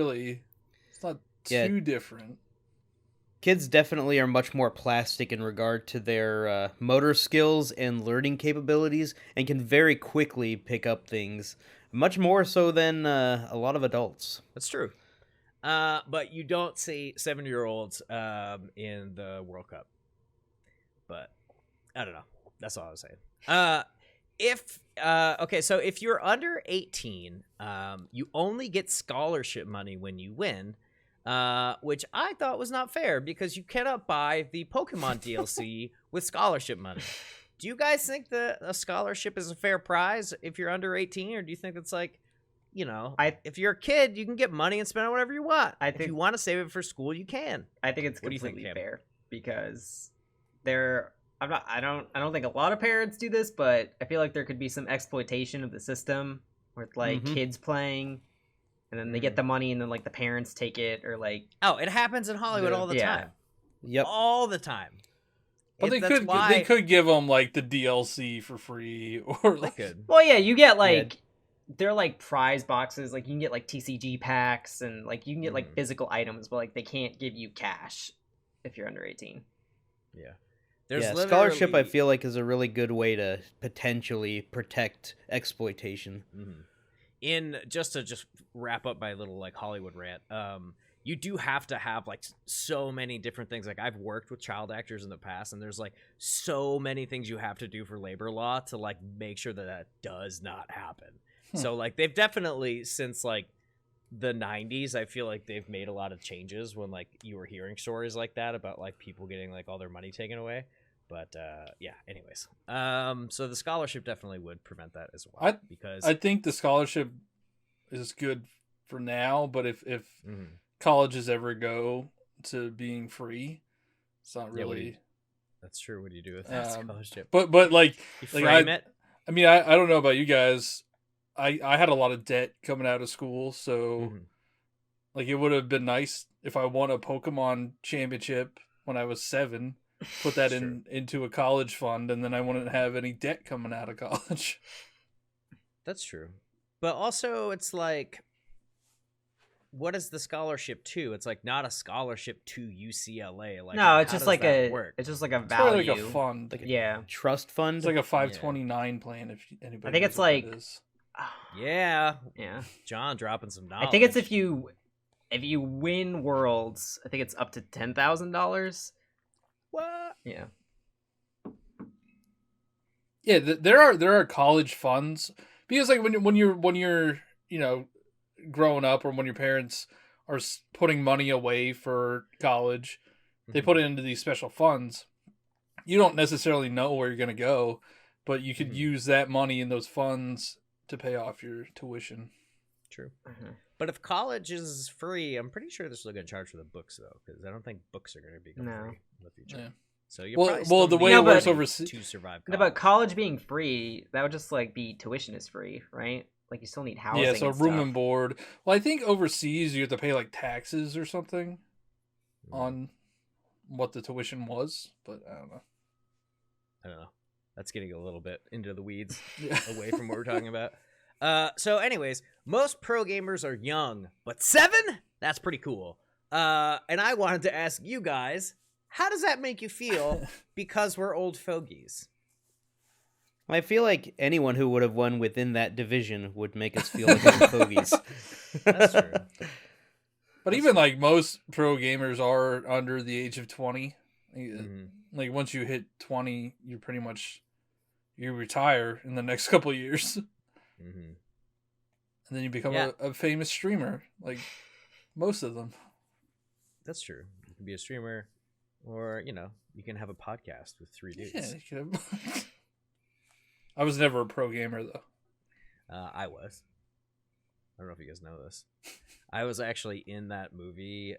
too different. Kids definitely are much more plastic in regard to their motor skills and learning capabilities, and can very quickly pick up things, much more so than a lot of adults. That's true. But you don't see 7-year-olds in the World Cup. But I don't know. That's all I was saying. So if you're under 18, you only get scholarship money when you win, which I thought was not fair because you cannot buy the Pokemon DLC with scholarship money. Do you guys think that a scholarship is a fair prize if you're under 18, or do you think it's if you're a kid, you can get money and spend it whatever you want. If you want to save it for school, you can. I think it's completely fair because I don't think a lot of parents do this, but I feel like there could be some exploitation of the system with kids playing, and then they get the money, and then the parents take it, or it happens in Hollywood all the time. Yep, all the time. But they could give them the DLC for free, or they could. Well, yeah, you get they're prize boxes. You can get TCG packs, and you can get physical items, but they can't give you cash if you're under 18. Yeah. Scholarship I feel is a really good way to potentially protect exploitation. Mm-hmm. Just to wrap up my little Hollywood rant, you do have to have so many different things. I've worked with child actors in the past, and there's so many things you have to do for labor law to make sure that does not happen. So they've definitely since the 90s, I feel they've made a lot of changes when you were hearing stories like that about people getting all their money taken away. But anyways, so the scholarship definitely would prevent that as well. Because I think the scholarship is good for now, but if colleges ever go to being free, it's not really. That's true. What do you do with that scholarship? But you frame it. I mean, I don't know about you guys. I had a lot of debt coming out of school, so it would have been nice if I won a Pokemon championship when I was 7, put that into a college fund, and then I wouldn't have any debt coming out of college. That's true. But also it's what is the scholarship to? It's not a scholarship to UCLA. No, it's just it's just a value. It's a fund. Trust fund. It's a 529 plan if anybody. I think it's is. Yeah. John dropping some knowledge. I think it's if you win Worlds, I think it's up to $10,000. What? Yeah. Yeah, there are college funds Because like when you're growing up, or when your parents are putting money away for college, they put it into these special funds. You don't necessarily know where you're going to go, but you could use that money in those funds to pay off your tuition. True. But if college is free, I'm pretty sure they're still going to charge for the books, though, because I don't think books are going to become free in the future. Yeah. So you well, the way it works overseas to survive. No, but college being free, that would just like be tuition is free, right? Like you still need housing. Yeah, so and room stuff. and board. Well, I think overseas you have to pay like taxes or something on what the tuition was, but I don't know. That's getting a little bit into the weeds, away from what we're talking about. So anyways, most pro gamers are young, but 7? That's pretty cool. And I wanted to ask you guys, how does that make you feel because we're old fogies? I feel like anyone who would have won within that division would make us feel like old fogies. That's true. But even like most pro gamers are under the age of 20. Like once you hit 20, you pretty much retire in the next couple of years. And then you become a famous streamer, like most of them. That's true. You can be a streamer, or you can have a podcast with 3 dudes. Yeah, you can have... I was never a pro gamer though. I was. I don't know if you guys know this. I was actually in that movie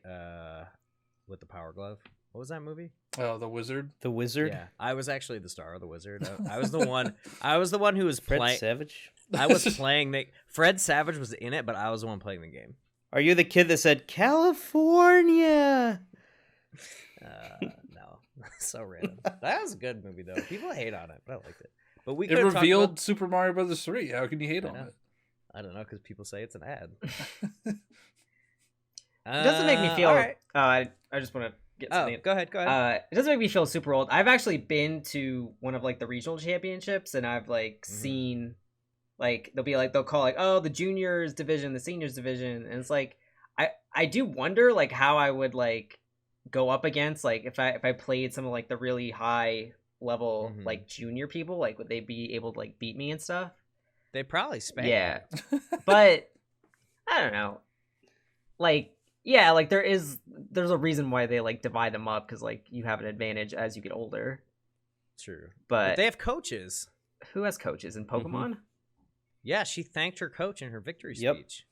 with the Power Glove. What was that movie? Oh, The Wizard. The Wizard. Yeah, I was actually the star of The Wizard. I was the one. I was the one who was Fred playing. Savage. I was playing the. Fred Savage was in it, but I was the one playing the game. Are you the kid that said California? No, so random. That was a good movie though. People hate on it, but I liked it. But we it revealed Super Mario Brothers 3. How can you hate on it? I don't know, because people say it's an ad. It doesn't make me feel. Right. I just want to get something. Go ahead. It doesn't make me feel super old. I've actually been to one of like the regional championships, and I've like seen, like they'll call like, oh, the juniors division, the seniors division, and it's like I do wonder like how I would like go up against like if I played some of like the really high level like junior people, like would they be able to like beat me and stuff? They probably spank. Yeah. But I don't know. Like yeah, like there's a reason why they like divide them up, because like you have an advantage as you get older. True. But they have coaches. Who has coaches in Pokemon? Yeah, she thanked her coach in her victory speech.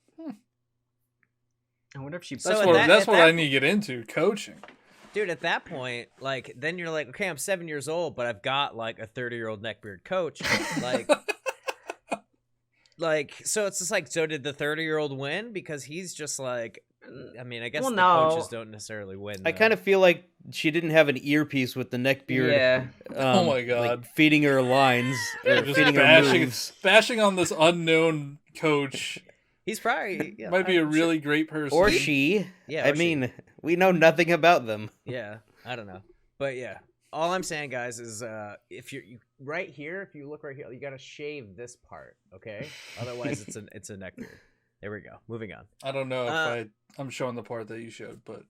I wonder if she. That's what I need to get into, coaching. Dude, at that point, like, then you're like, okay, I'm 7 years old, but I've got like a 30-year-old neckbeard coach. So it's just like, so did the 30-year-old win? Because he's just like, I mean, I guess coaches don't necessarily win. I kind of feel like she didn't have an earpiece with the neckbeard. Yeah. Oh my god. Like feeding her lines or just feeding her moves. Bashing on this unknown coach. He's probably might be a really great person. Or she. Yeah. I mean, we know nothing about them. Yeah. I don't know. But yeah. All I'm saying, guys, is if you're right here, if you look right here, you gotta shave this part, okay? Otherwise, it's a neck beard. There we go. Moving on. I don't know if I'm showing the part that you showed, but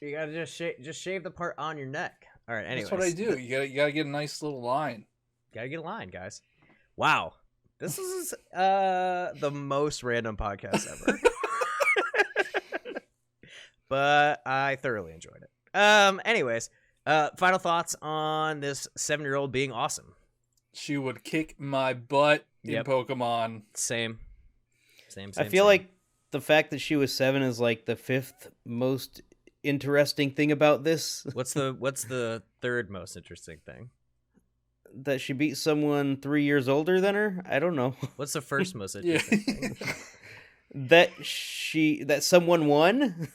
you gotta just shave the part on your neck. All right. Anyways, that's what I do. You gotta get a nice little line. Gotta get a line, guys. Wow, this is the most random podcast ever. But I thoroughly enjoyed it. Anyways. Final thoughts on this 7-year-old being awesome. She would kick my butt in Pokemon. Same. I feel like the fact that she was 7 is like the 5th most interesting thing about this. What's the third most interesting thing? That she beat someone 3 years older than her? I don't know. What's the first most interesting thing? That someone won?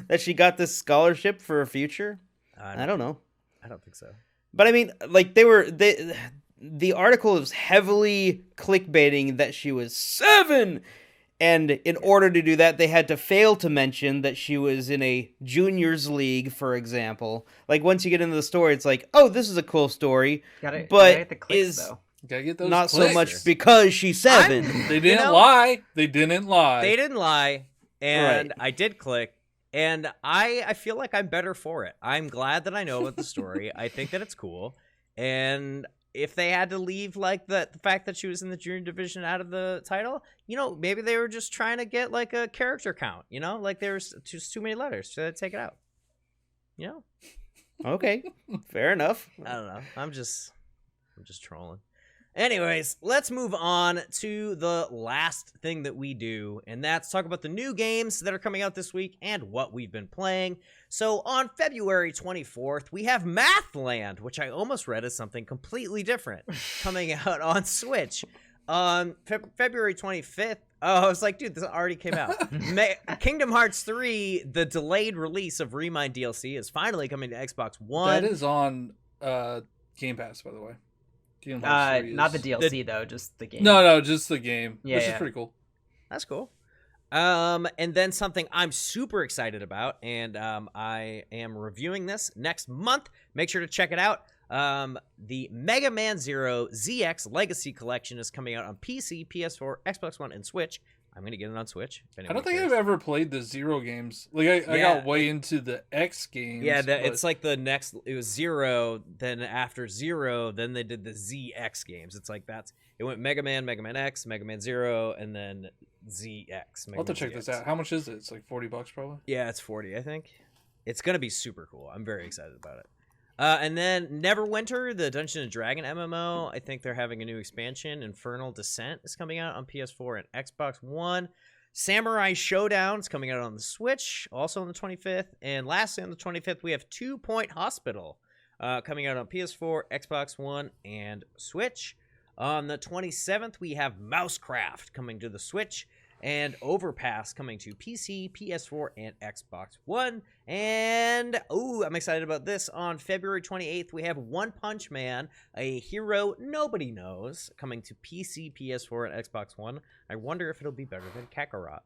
That she got this scholarship for a future? I don't know. I don't think so. But I mean, like the article is heavily clickbaiting that she was 7, and in order to do that, they had to fail to mention that she was in a juniors league, for example. Like once you get into the story, it's like, oh, this is a cool story, gotta but get the clicks, is though. Gotta get those not clicks. So much because she's 7. They didn't lie. They didn't lie, and right. I did click. And I feel like I'm better for it. I'm glad that I know about the story. I think that it's cool. And if they had to leave like the fact that she was in the junior division out of the title, maybe they were just trying to get like a character count, like there's just too many letters, so they take it out. Okay, fair enough. I don't know. I'm just trolling. Anyways, let's move on to the last thing that we do, and that's talk about the new games that are coming out this week and what we've been playing. So on February 24th, we have Mathland, which I almost read as something completely different, coming out on Switch. On February 25th, I was like, dude, this already came out. Kingdom Hearts 3, the delayed release of Remind DLC, is finally coming to Xbox One. That is on Game Pass, by the way. Not the DLC though, just the game. No, just the game. Yeah, which is pretty cool. That's cool. And then something I'm super excited about, and I am reviewing this next month. Make sure to check it out. The Mega Man Zero ZX Legacy Collection is coming out on PC, PS4, Xbox One, and Switch. I'm going to get it on Switch. I don't think I've ever played the Zero games. Like, I got way into the X games. Yeah, it's like the next, it was Zero, then after Zero, then they did the ZX games. It's like it went Mega Man X, Mega Man Zero, and then ZX. I'll have to check this out. How much is it? It's like $40 probably? Yeah, it's 40, I think. It's going to be super cool. I'm very excited about it. And then Neverwinter, the Dungeons & Dragon MMO, I think they're having a new expansion. Infernal Descent is coming out on PS4 and Xbox One. Samurai Showdown is coming out on the Switch, also on the 25th. And lastly, on the 25th, we have 2 Point Hospital coming out on PS4, Xbox One, and Switch. On the 27th, we have Mousecraft coming to the Switch. And Overpass coming to PC, PS4, and Xbox One. And, I'm excited about this. On February 28th, we have One Punch Man, a hero nobody knows, coming to PC, PS4, and Xbox One. I wonder if it'll be better than Kakarot.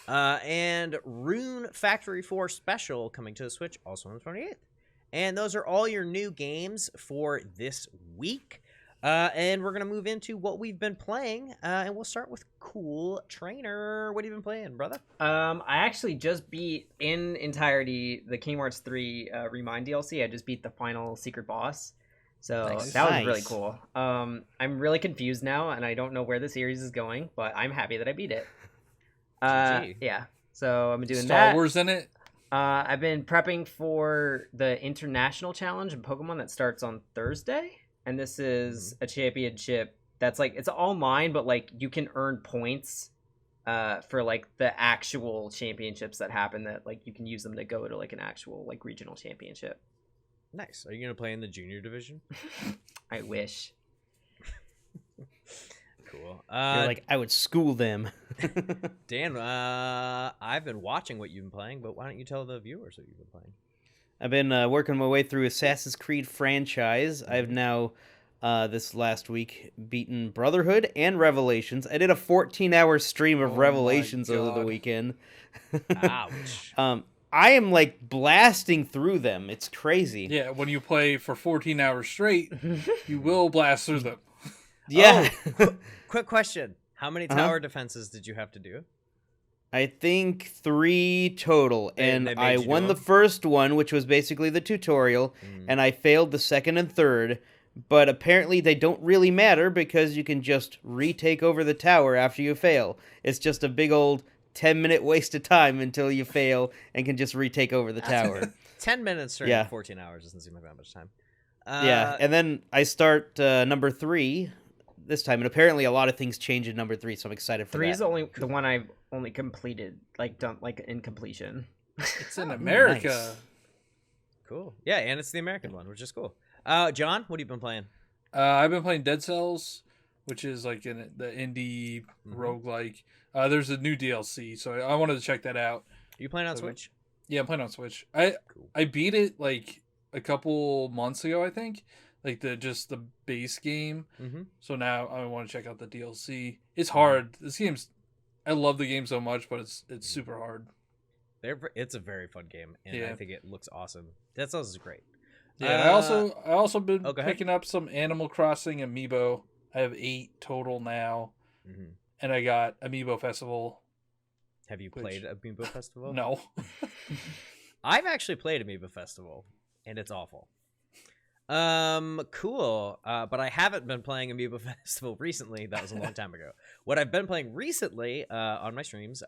And Rune Factory 4 Special coming to the Switch, also on the 28th. And those are all your new games for this week. And we're going to move into what we've been playing, and we'll start with Cooltrainer. What have you been playing, brother? I actually just beat, in entirety, the Kingdom Hearts 3 Remind DLC. I just beat the final secret boss, so that was really cool. I'm really confused now, and I don't know where the series is going, but I'm happy that I beat it. Yeah, so I'm doing Star Wars in it? I've been prepping for the International Challenge in Pokemon that starts on Thursday. And this is a championship that's like, it's online, but like you can earn points for like the actual championships that happen, that like you can use them to go to like an actual like regional championship. Nice. Are you going to play in the junior division? I wish. Cool. You're like, I would school them. Dan, I've been watching what you've been playing, but why don't you tell the viewers what you've been playing? I've been working my way through Assassin's Creed franchise. I've now, this last week, beaten Brotherhood and Revelations. I did a 14-hour stream of Revelations over the weekend. Ouch. I am, like, blasting through them. It's crazy. Yeah, when you play for 14 hours straight, you will blast through them. Yeah. Quick question. How many tower defenses did you have to do? I think 3 total, and I won the first one, which was basically the tutorial, and I failed the second and third, but apparently they don't really matter because you can just retake over the tower after you fail. It's just a big old 10-minute waste of time until you fail and can just retake over the tower. 10 minutes during 14 hours doesn't seem like that much time. Yeah, and then I start number 3 this time, and apparently a lot of things change in number 3, so I'm excited for 3 that. is only the one I've only completed, like done like in completion. It's in America. Nice. Cool. Yeah, and it's the American one, which is cool. John, what have you been playing? I've been playing Dead Cells, which is like the indie roguelike. There's a new DLC, so I wanted to check that out. Are you playing on Switch? Yeah, I'm playing on Switch. I beat it like a couple months ago, I think. Like just the base game. So now I want to check out the DLC. It's hard. This game's, I love the game so much, but it's super hard. It's a very fun game, and I think it looks awesome. Dead Cells is great. Yeah, I also been picking up some Animal Crossing amiibo. I have 8 total now, and I got Amiibo Festival. Have you played Amiibo Festival? No. I've actually played Amiibo Festival, and it's awful. Cool. But I haven't been playing Amiibo Festival recently. That was a long time ago. What I've been playing recently on my streams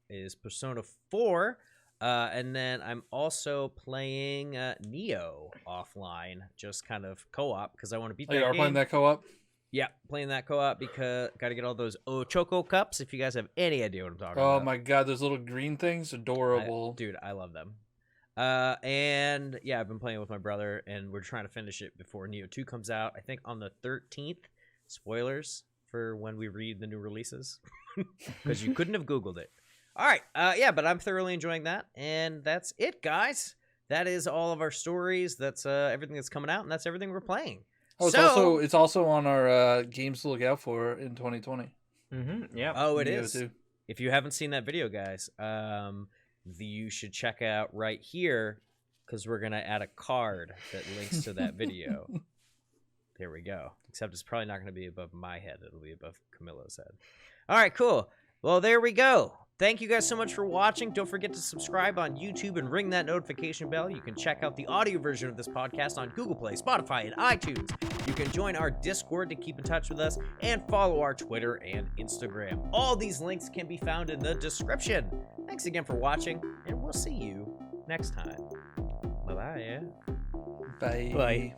is Persona 4. And then I'm also playing Neo offline, just kind of co-op because I want to beat that game. You are playing that co-op? Yeah, playing that co-op because got to get all those Choco Cups. If you guys have any idea what I'm talking about. Oh my god, those little green things, adorable. Dude, I love them. And yeah, I've been playing with my brother, and we're trying to finish it before Neo 2 comes out. I think on the 13th. Spoilers for when we read the new releases, because you couldn't have Googled it. All right, yeah, but I'm thoroughly enjoying that, and that's it, guys. That is all of our stories. That's everything that's coming out, and that's everything we're playing. Oh, it's also on our games to look out for in 2020. Yeah. Oh, it is. Too. If you haven't seen that video, guys, you should check out right here because we're gonna add a card that links to that video. There we go. Except it's probably not gonna be above my head. It'll be above Camilo's head. All right, cool. Well, there we go. Thank you guys so much for watching. Don't forget to subscribe on YouTube and ring that notification bell. You can check out the audio version of this podcast on Google Play, Spotify, and iTunes. You can join our Discord to keep in touch with us and follow our Twitter and Instagram. All these links can be found in the description. Thanks again for watching, and we'll see you next time. Bye-bye. Bye. Bye.